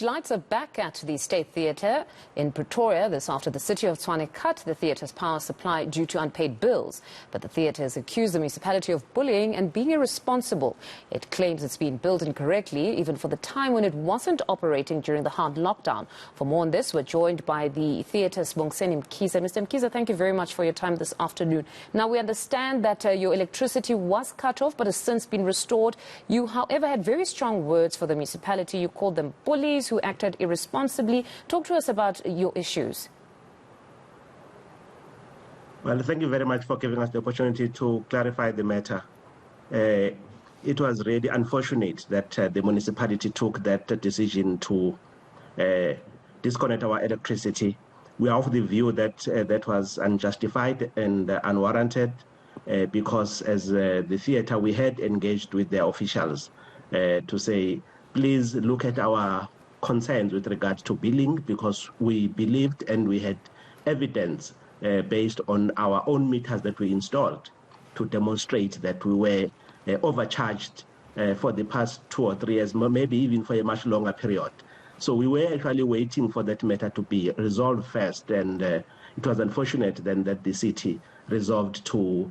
Lights are back at the State Theatre in Pretoria. This after the City of Tshwane cut the theatre's power supply due to unpaid bills. But the theatre has accused the municipality of bullying and being irresponsible. It claims it's been billed incorrectly, even for the time when it wasn't operating during the hard lockdown. For more on this, we're joined by the theatre's Sibongiseni Mkhize. Mr. Mkhize, thank you very much for your time this afternoon. Now, we understand that your electricity was cut off but has since been restored. You, however, had very strong words for the municipality. You called them bullies who acted irresponsibly. Talk to us about your issues. Well, thank you very much for giving us the opportunity to clarify the matter. It was really unfortunate that the municipality took that decision to disconnect our electricity. We are of the view that that was unjustified and unwarranted because as the theatre, we had engaged with the officials to say, please look at our concerns with regard to billing, because we believed and we had evidence based on our own meters that we installed to demonstrate that we were overcharged for the past 2 or 3 years, maybe even for a much longer period. So we were actually waiting for that matter to be resolved first, and it was unfortunate then that the city resolved to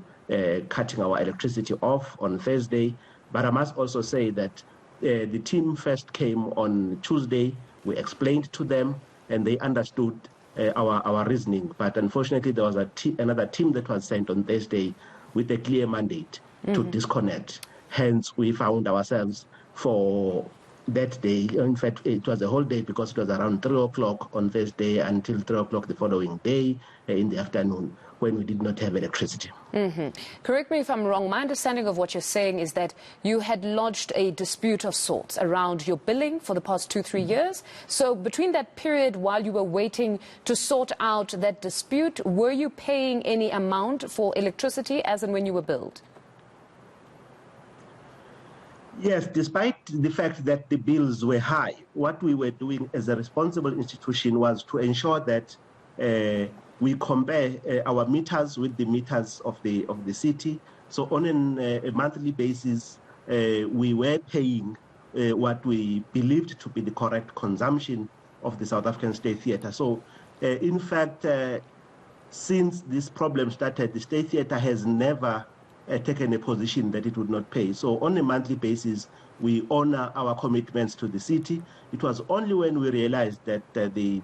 cutting our electricity off on Thursday. But I must also say that the team first came on Tuesday. We explained to them and they understood our reasoning. But unfortunately, there was another team that was sent on Thursday with a clear mandate to disconnect. Hence, we found ourselves for that day. In fact, it was a whole day because it was around 3 o'clock on Thursday until 3 o'clock the following day in the afternoon when we did not have electricity. Correct me if I'm wrong. My understanding of what you're saying is that you had lodged a dispute of sorts around your billing for the past 2-3 years. So between that period while you were waiting to sort out that dispute, were you paying any amount for electricity as and when you were billed? Yes, despite the fact that the bills were high, what we were doing as a responsible institution was to ensure that we compare our meters with the meters of the city. So on a monthly basis, we were paying what we believed to be the correct consumption of the South African State Theatre. So in fact, since this problem started, the State Theatre has never taken a position that it would not pay. So on a monthly basis, we honor our commitments to the city. It was only when we realized that the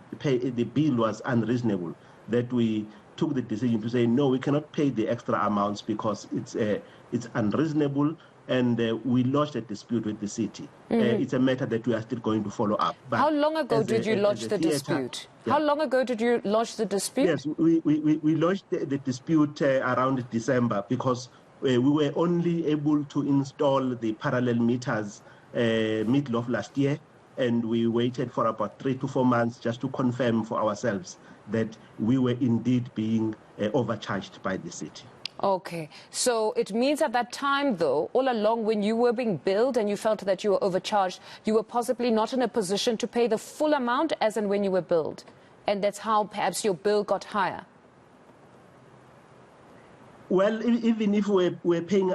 bill was unreasonable that we took the decision to say, no, we cannot pay the extra amounts because it's unreasonable, and we lodged a dispute with the city. It's a matter that we are still going to follow up. But how long ago did you lodge the dispute? Yeah. How long ago did you lodge the dispute? Yes, we lodged the dispute around December because we were only able to install the parallel meters middle of last year, and we waited for about 3 to 4 months just to confirm for ourselves that we were indeed being overcharged by the city. Okay, so it means at that time, though, all along when you were being billed and you felt that you were overcharged, you were possibly not in a position to pay the full amount as and when you were billed, and that's how perhaps your bill got higher. Well, even if we're paying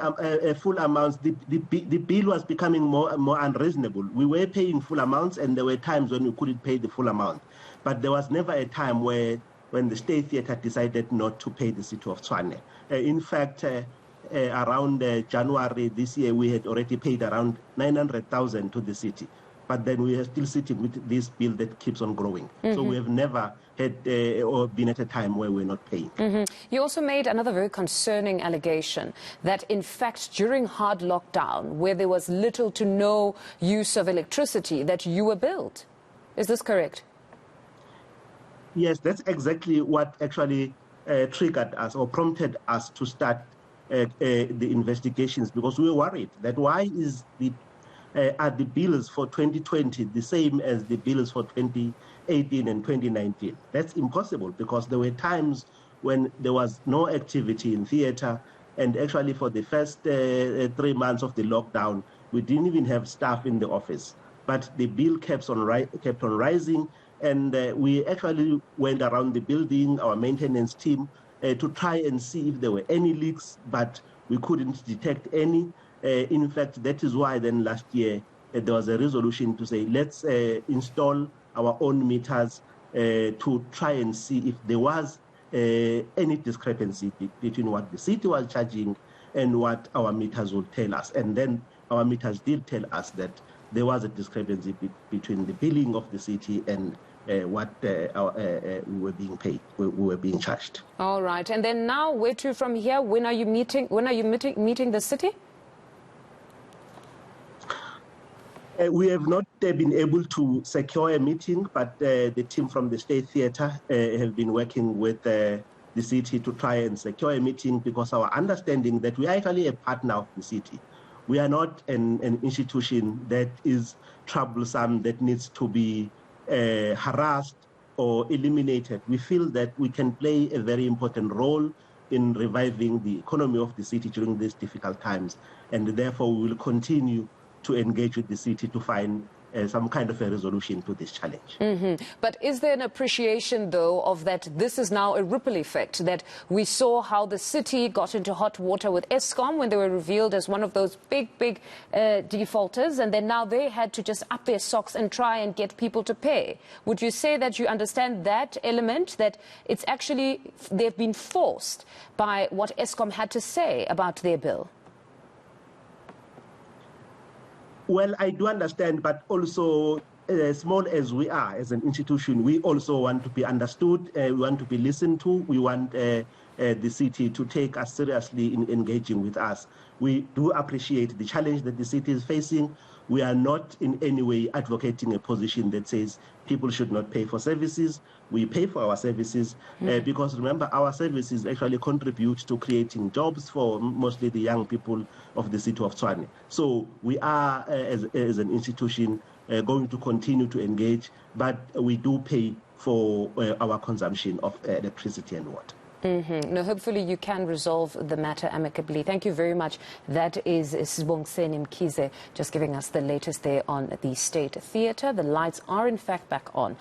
full amounts, the bill was becoming more unreasonable. We were paying full amounts, and there were times when we couldn't pay the full amount. But there was never a time when the State Theatre decided not to pay the City of Tshwane. In fact, around January this year, we had already paid around 900,000 to the city. But then we are still sitting with this bill that keeps on growing. So we have never had or been at a time where we're not paying. You also made another very concerning allegation that, in fact, during hard lockdown, where there was little to no use of electricity, that you were billed. Is this correct? Yes, that's exactly what actually triggered us or prompted us to start the investigations, because we were worried that why is are the bills for 2020 the same as the bills for 2018 and 2019? That's impossible, because there were times when there was no activity in theatre, and actually for the first 3 months of the lockdown, we didn't even have staff in the office. But the bill kept on rising, and we actually went around the building, our maintenance team, to try and see if there were any leaks, but we couldn't detect any. In fact, that is why then last year there was a resolution to say, let's install our own meters to try and see if there was any discrepancy between what the city was charging and what our meters would tell us. And then our meters did tell us that there was a discrepancy between the billing of the city and what we were being paid, we were being charged. All right. And then now, where to from here? When are you meeting the city? We have not been able to secure a meeting, but the team from the State Theatre have been working with the city to try and secure a meeting, because our understanding that we are actually a partner of the city. We are not an institution that is troublesome, that needs to be harassed or eliminated. We feel that we can play a very important role in reviving the economy of the city during these difficult times, and therefore we will continue to engage with the city to find some kind of a resolution to this challenge. But is there an appreciation, though, of that this is now a ripple effect, that we saw how the city got into hot water with Eskom when they were revealed as one of those big defaulters, and then now they had to just up their socks and try and get people to pay? Would you say that you understand that element, that it's actually they've been forced by what Eskom had to say about their bill? Well, I do understand, but also, as small as we are as an institution, we also want to be understood, we want to be listened to, we want the city to take us seriously in engaging with us. We do appreciate the challenge that the city is facing. We are not in any way advocating a position that says people should not pay for services. We pay for our services because, remember, our services actually contribute to creating jobs for mostly the young people of the City of Tshwane. So we are, as an institution, going to continue to engage, but we do pay for our consumption of electricity and water. No, hopefully you can resolve the matter amicably. Thank you very much. That is Sibongiseni Mkhize just giving us the latest there on the State Theatre. The lights are in fact back on.